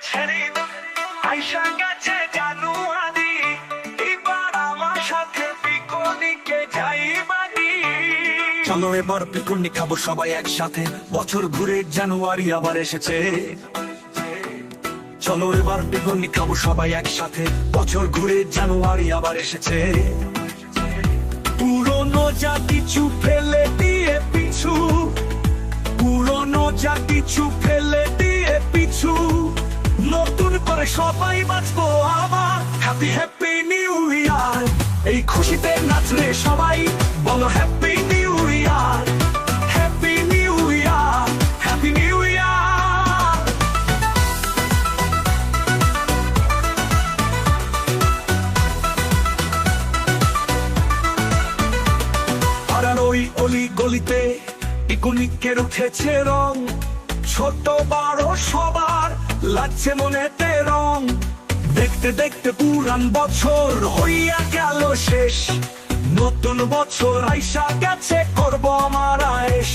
ছেড়ে আইসা গেছে জানুয়ারি, এবার আমার সাথে পিকনিকে যাইবানি। চলো এবার পিকনিক খাবো সবাই একসাথে, বছর ঘুরে জানুয়ারি আবার এসেছে। চলো এবার পিকনিক খাবো সবাই একসাথে, বছর ঘুরে জানুয়ারি আবার এসেছে। পুরনো যা কিছু ফেলে দিয়ে পিছু, পুরনো যা কিছু ফেলে দিয়ে পিছু, নতুন করে সবাই বাঁচবো আবার। হ্যাপি হ্যাপি নিউ ইয়ার, এই খুশিতে নাচলে সবাই, বলো happy new year, happy new year, happy new year. পাড়ার ওই অলি গলিতে পিকনিকের উঠেছে রং, ছোট বড় সবার লাগছে মনেতে রং। দেখতে দেখতে পুরান বছর হইয়া গেল শেষ, নতুন বছর আইসা গেছে, করবো আমার আয়েশ।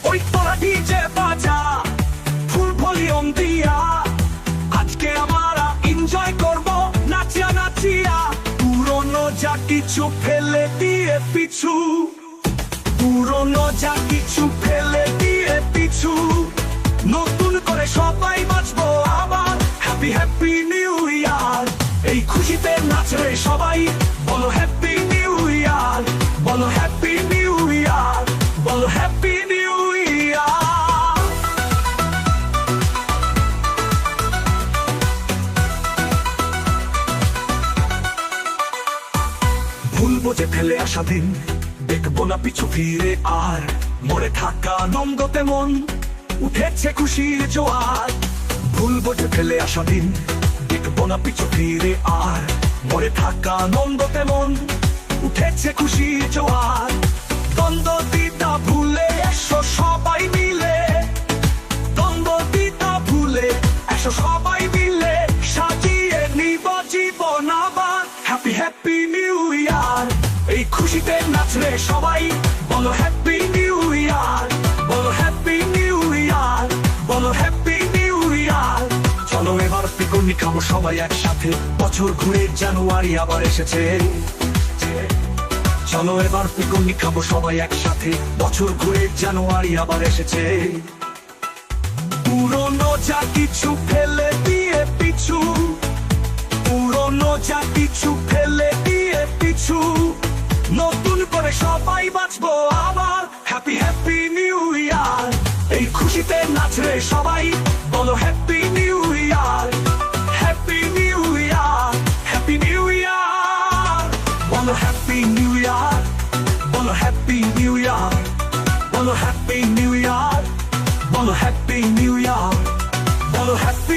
ওই তোরা ডিজে বাজা, ফুল ভলিউম দিয়া, আজকে আমরা এনজয় করবো নাচিয়া নাচিয়া। পুরনো যা কিছু ফেলে দিয়ে পিছু, পুরনো যা কিছু ফেলে দিয়ে পিছু, নতুন করে সবাই বাঁচবো আবার। হ্যাপি হ্যাপি নিউ ইয়ার, এই খুশিতে নাচরে সবাই, বলো হ্যাপি নিউ ইয়ার, বলো হ্যাপি নিউ ইয়ার, বলো হ্যাপি নিউ ইয়ার। ভুলবো যে ফেলে আসা দিন, দেখবো না পিছু ফিরে আর, মরে থাকা নন্দতে মন উঠেছে খুশির জোয়ার। ভুলবো যে ফেলে আসা দিন, দেখবো না পিছু ফিরে আর, মরে থাকা নন্দতে মন উঠেছে খুশির জোয়ার। দ্বন্দ্ব দিতা ভুলে এসো সবাই মিলে, দ্বন্দ্ব দিতা ভুলে এসো সবাই মিলে, সাজিয়ে নিব জীবন আবার। হ্যাপি হ্যাপি নিউ ইয়ার, এই খুশিতে নাচলে সবাই, বলো হ্যাপি নিউ ইয়ার, বলো হ্যাপি নিউ ইয়ার, বলো হ্যাপি নিউ ইয়ার। চলো এবার পিকনিক খাবো সবাই একসাথে, বছর ঘুরে জানুয়ারি আবার এসেছে। চলো এবার পিকনিক খাবো সবাই একসাথে, বছর ঘুরে জানুয়ারি আবার এসেছে। পুরনো যা কিছু ফেলে দিয়ে পিছু, পুরনো যা কিছু ফেলে দিয়ে পিছু, নতুন করে সবাই বাঁচবো আবার। হ্যাপি হ্যাপি নিউ ইয়ার, এই খুশিতে নাচরে সবাই, বলো happy new year, happy new year, happy new year. বলো হ্যাপি নিউ ইয়ার, বলো হ্যাপি নিউ ইয়ার, বলো হ্যাপি নিউ ইয়ার, বলো হ্যাপি নিউ ইয়ার, বলো হ্যাপি